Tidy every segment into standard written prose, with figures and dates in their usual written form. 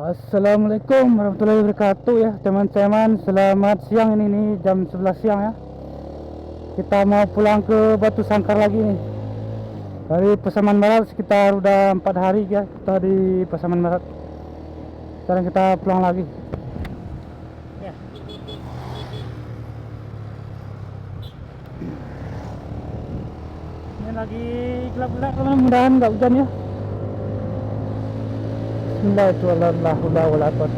Assalamualaikum warahmatullahi wabarakatuh ya teman-teman. Selamat siang, ini nih jam 11 siang ya. Kita mau pulang ke Batu Sangkar lagi nih. Dari Pasaman Barat sekitar udah 4 hari ya kita di Pasaman Barat. Sekarang kita pulang lagi ya. Ini lagi gelap-gelap, mudah-mudahan nggak hujan ya. Bismillahirrahmanirrahim.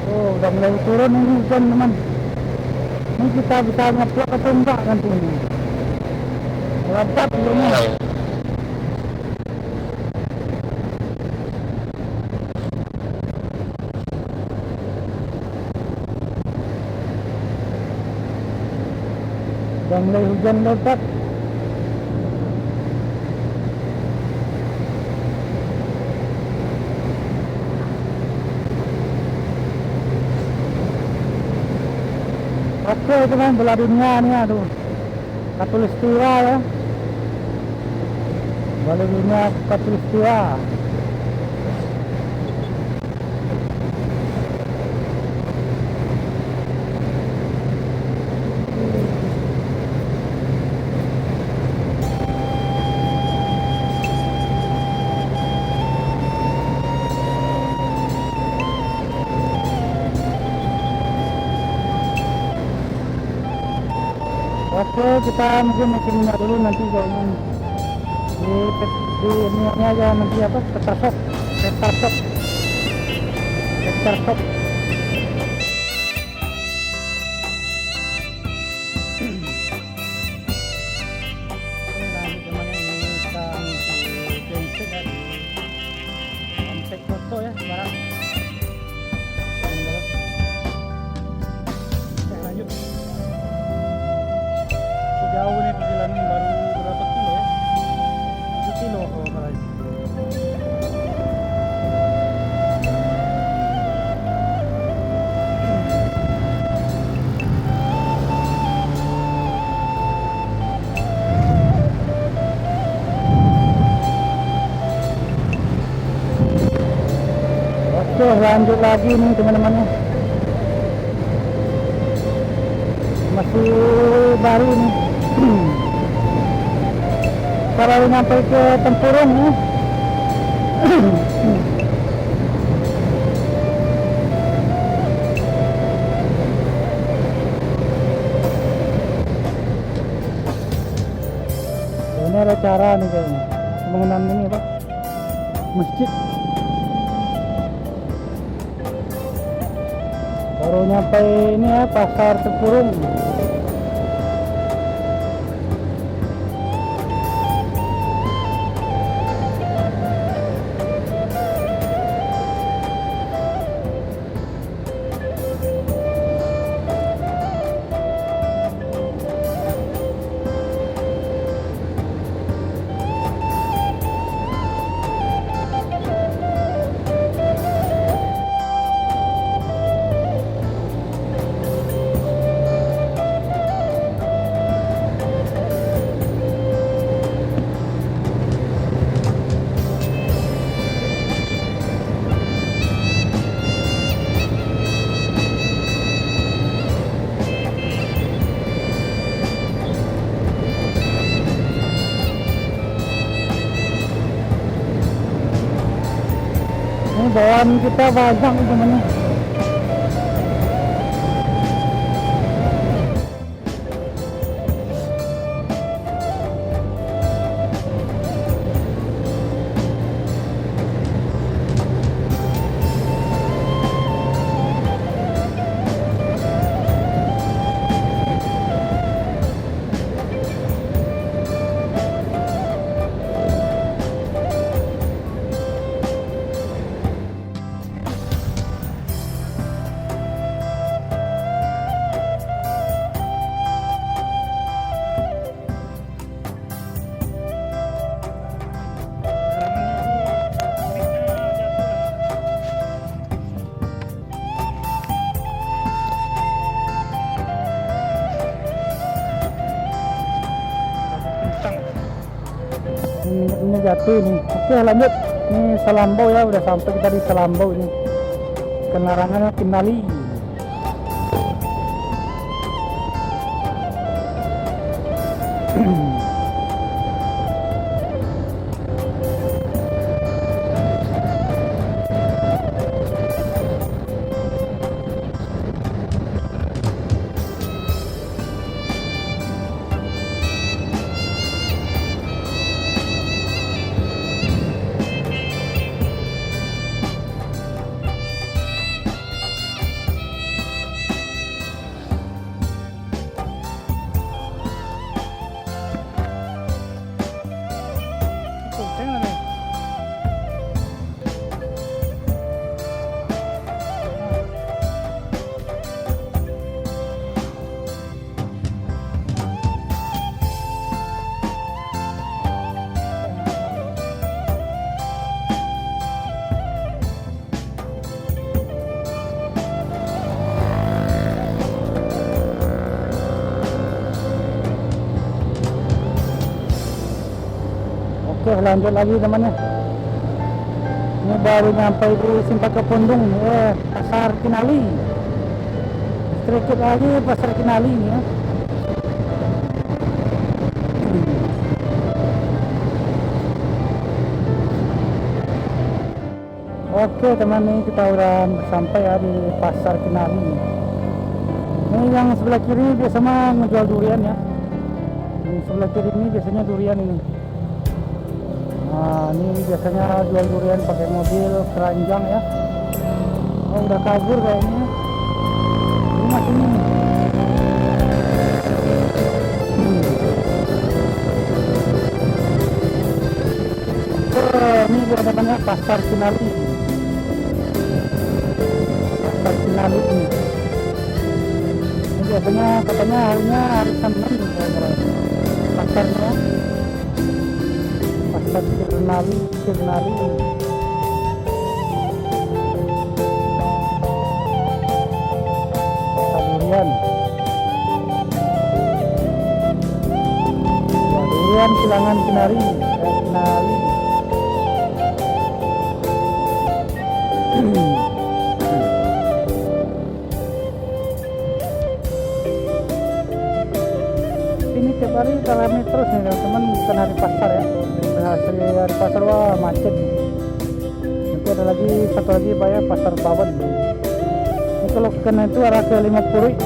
Oh, udah mulai turun ini hujan teman. Ini kita bisa ngeplak atau enggak nanti ini. Lebat belumnya. Udah mulai hujan lebat. Oke teman, belah dunia nih, aduh, Katulistiwa ya, belah dunia Katulistiwa. Oke, kita mungkin minyak dulu nanti kalau di ini aja nanti apa, petasok. Foto ya barang. Lanjut. Jauh nih perjalanan, baru berapa kilo ya? 7 kilo kalau nggak salah. Oke, lanjut lagi nih teman-temannya. Masih baru nih. Baru nyampe ke Tempurung ya. Ini ada cara nih kayaknya pembangunan ini apa, masjid. Baru nyampe ini ya, pasar Tempurung. Ini bawaan kita banyak teman-teman. Batang. Ini jatuh nih. Oke lanjut. Ini Salambau ya, udah sampai kita di Salambau ini. Kenarangannya Kinali. Oke lanjut lagi temannya. Ini baru nyampe di Simpang Kepundung, Pasar Kinali. Sedikit lagi Pasar Kinali ini ya. Oke teman, ini kita udah sampai ya di Pasar Kinali. Ini yang sebelah kiri biasanya menjual durian ya. Di sebelah kiri ini biasanya durian ini. Nah ini biasanya jual durian pakai mobil keranjang ya. Oh udah kabur kayaknya. Ini masih ini. Ini dia namanya Pasar Kinali. Pasar Kinali ini. Ini biasanya katanya harinya hari Senin ya, pasarnya. Pasar Kinali. Durian. Ya, durian Silangan Kinari. Kinali. Ini tiap hari rame terus nih teman-teman, bukan hari pasar ya. Hari pasar wah macet. Nanti ada lagi satu lagi bayar Pasar Bawen. Ini kalau kena itu arah ke 50.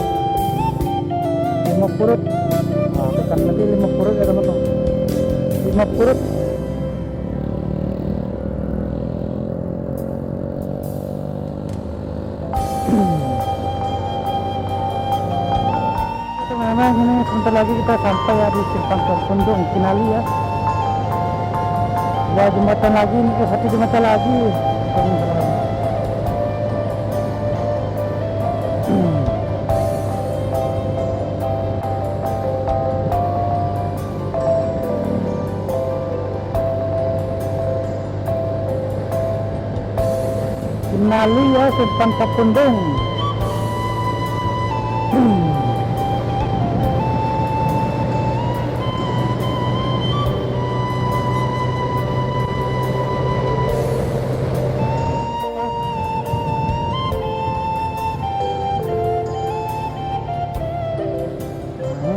Nah, tekan nanti 50 ya teman-teman. 50. Teman-teman, ini sebentar lagi kita sampai ya di Simpang Kepundung Kinali ya. Ya jembatan lagi nih, satu jembatan lagi. Kinali ya, Simpang Kepundung.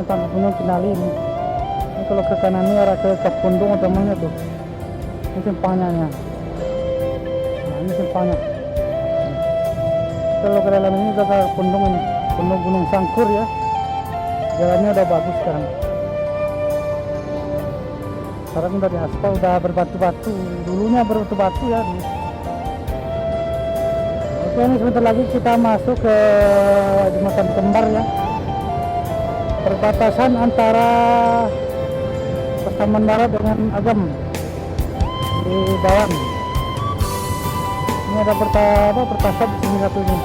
Simpang Kepundung Kinali ini. Ini kalau ke kanan ini arah ke Kepundung temannya tuh. Ini simpangnya. Nah, ini simpangnya. Kalau ke dalam ini ke Kepundung ini, Gunung Sangkur ya. Jalannya udah bagus sekarang. Sekarang udah diaspal, udah berbatu-batu. Dulunya berbatu-batu ya. Oke, ini sebentar lagi kita masuk ke Jembatan Kembar ya. Perbatasan antara Pasaman Barat dengan Agam di Bawang. Ini ada pertasab di sini satunya.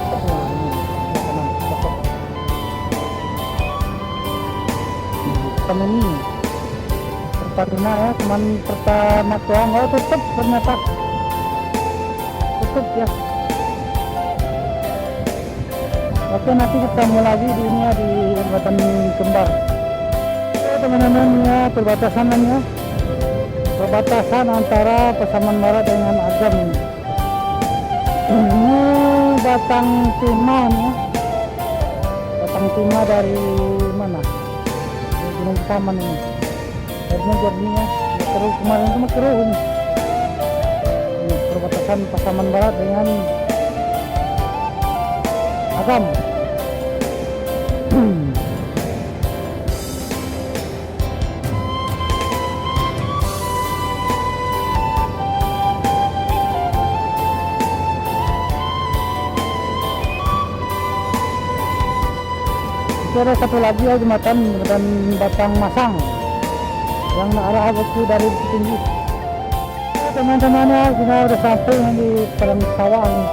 Sama ini Pertamina ya, cuman pertama doang. Oh tutup ternyata, tutup ya. Oke, nanti ketemu lagi di ini ya, di Jembatan Kembar. Oke teman-teman ya, perbatasannya, perbatasan antara Pasaman Barat dengan Agam ini. Ini batang timah ya, batang timah dari mana? Dari Gunung Pasaman ini. Akhirnya jadinya keruh, kemarin itu keruh ini. Ini perbatasan Pasaman Barat dengan Agam. Ada satu lagi ya jembatan dan Batang Masang yang arah itu dari Bukit Tinggi. Ya, teman-teman ya, kita udah sampai di Padang Sawah ini.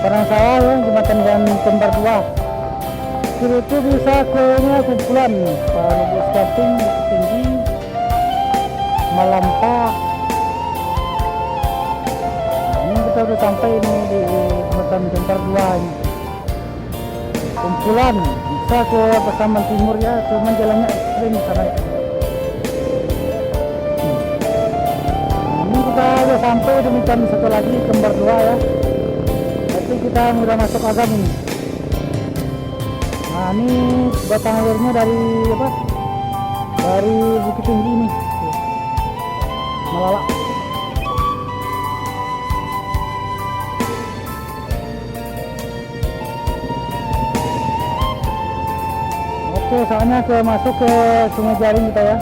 Padang Sawah ya, jembatan dan Kembar 2. Kiri itu bisa kayaknya kumpulan Pak Lubuk Skating, Bukit Tinggi, Malampah. Ini kita udah sampai ini di jembatan Kembar 2 ini. Kumpulan bisa ke Pasaman Timur ya, cuman jalannya ekstrim sana. Ini kita udah sampai demikian satu lagi Kembar 2 ya. Berarti kita udah masuk Agam ini. Nah ini batang airnya dari apa? Dari Bukit Tinggi ini, Malalak. Oke, soalnya masuk ke Sungai Jaring kita ya.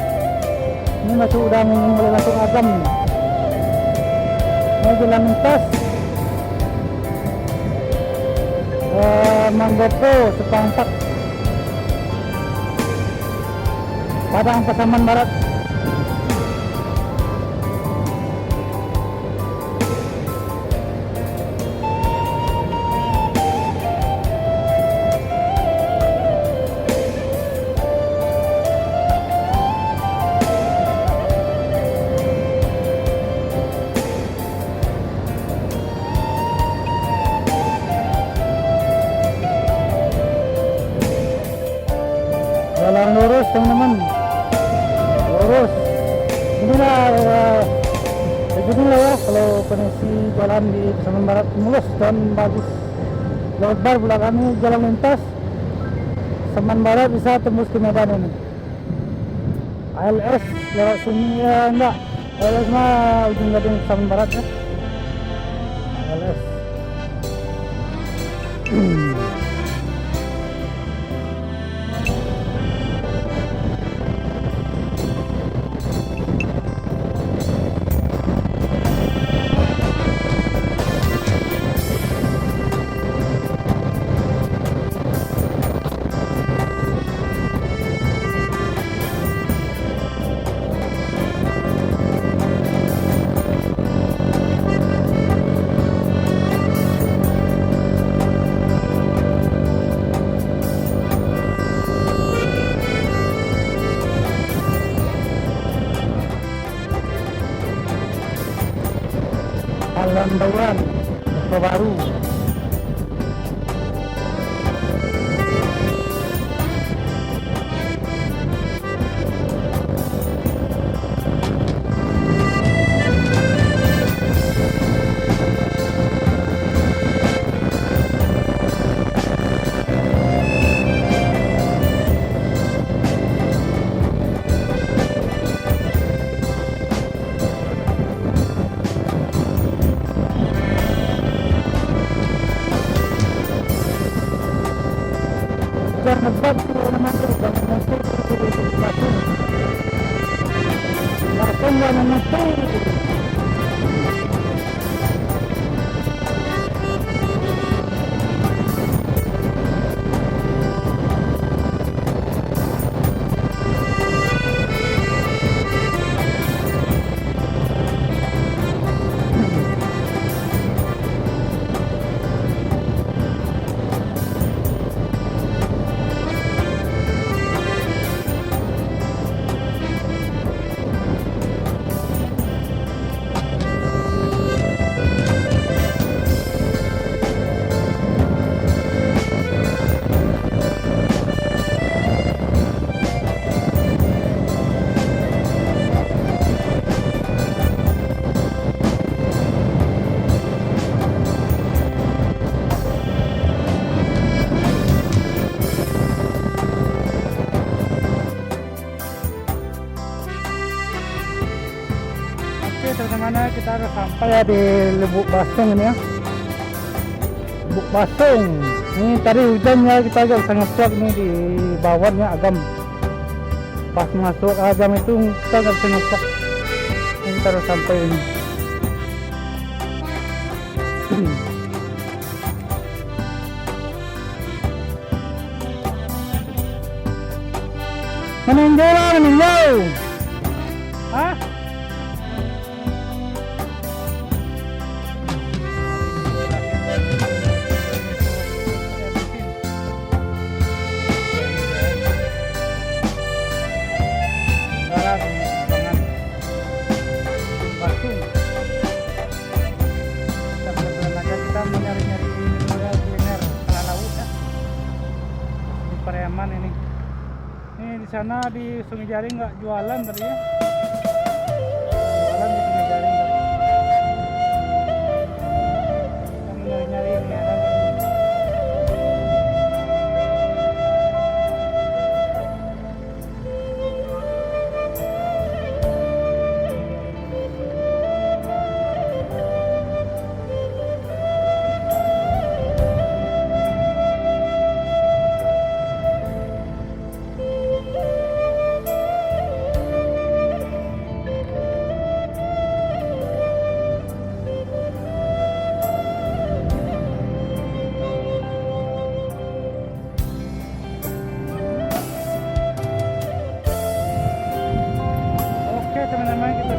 Ini udah mulai masuk Agam nih. Ini jalan lintas Manggopo, Sepangpak, Padang Pasaman Barat. Jalan lurus teman-teman, lurus. Inilah beginilah ya kalau kondisi jalan di Pasaman Barat, mulus dan bagus. Lebar belakangnya jalan lintas Pasaman Barat bisa tembus ke Medan ini. ALS lewat sini ya enggak, ALS mah ujung gading Pasaman Barat ya. ALS. Jalan Bauran, Baru. Jangan ngebak kalau masuk, jangan masuk langsung jangan masuk. teman-teman, kita udah sampai ya di Lubuk Basung ini ya. Lubuk Basung. Ini tadi hujannya kita agak sangat siap nih di bawahnya agam. Pas masuk agam itu kita agak sangat siap. Ini kita udah sampai ini. Meninjau lah, meninjau. Hah? Sana di Sungai Jaring nggak jualan tadi ya, jualan di Sungai Jaring tadi. Kita nyari-nyari ini ada.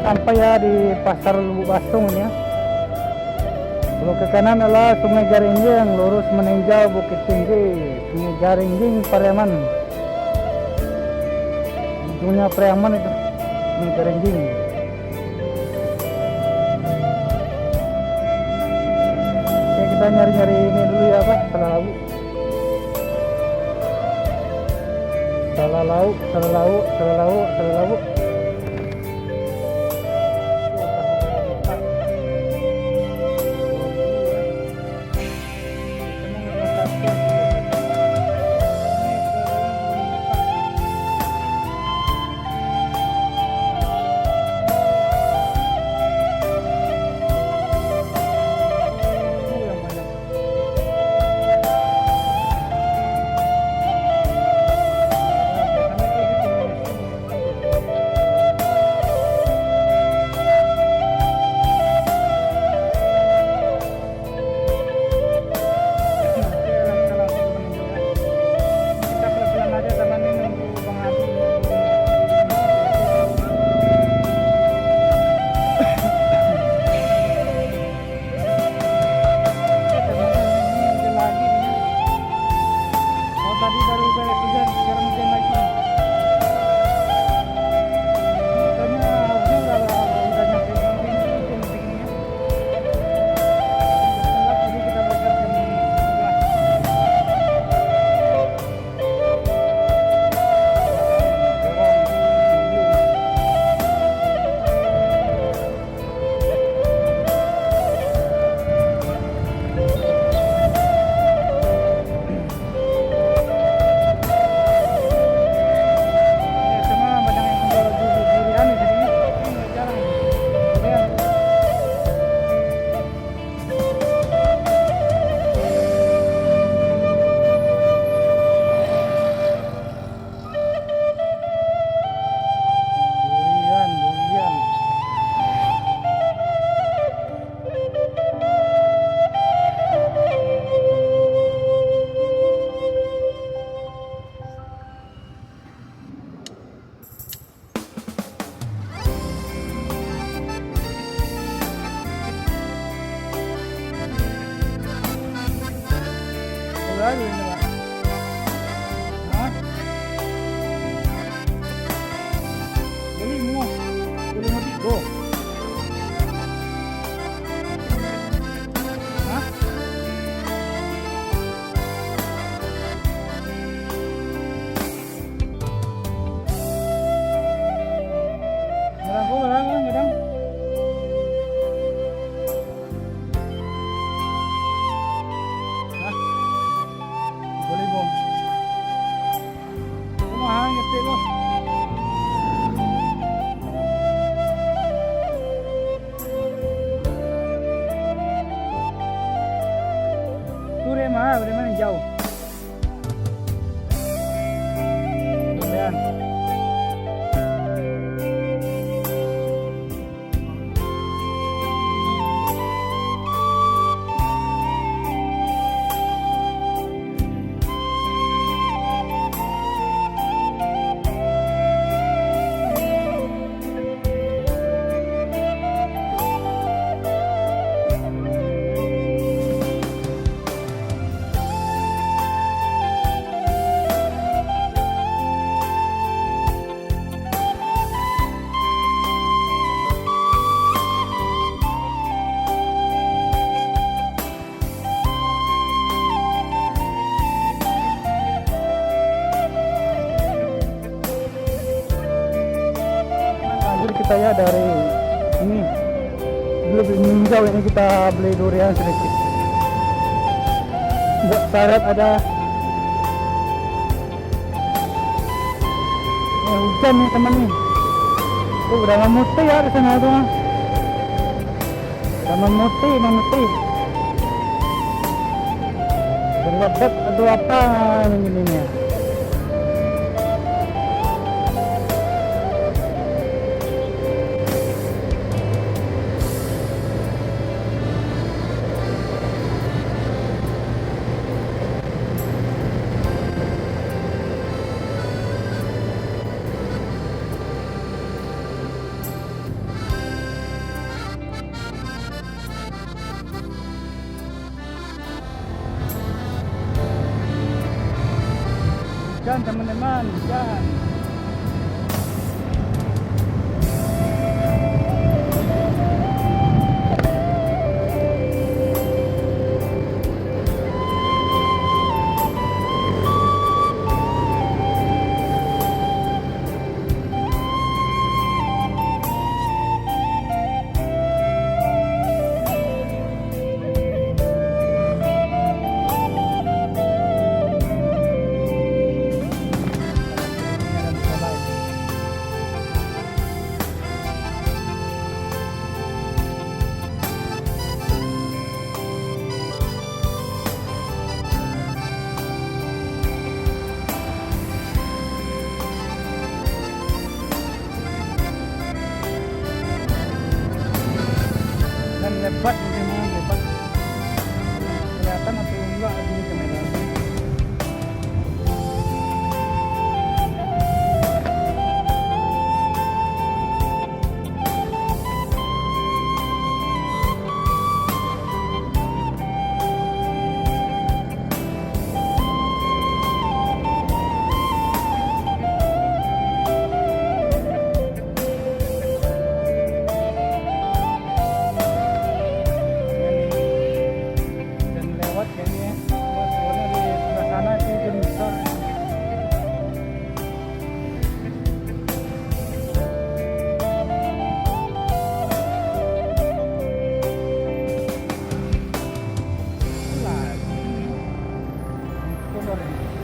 Sampai ya di pasar Lubuk Basung ini ya. Belok ke kanan adalah Sungai Jaringjing, lurus meninjau Bukit Tinggi, Sungai Jaringjing, Pariaman. Ujungnya Pariaman itu, Sungai Jaringjing. Oke, kita nyari-nyari ini dulu ya Pak, salah lauk. Salah lauk, salah lauk, salah lauk, salah lauk. Baru ini Pak. Hah? Beli mau tiga. Hah? Kadang. Hah? Boleh bom. Mahal ngetik loh. kita ya dari ini. Lebih meninjau ini kita beli durian sedikit. Buat syarat ada. Hujan nih teman nih. Udah memutih ya di sana tuh. Udah memutih. Berlebat atau apa ini nih. Hujan teman-teman, hujan. Lebat ini memang lebat. Kelihatan atau enggak di kamera. Color.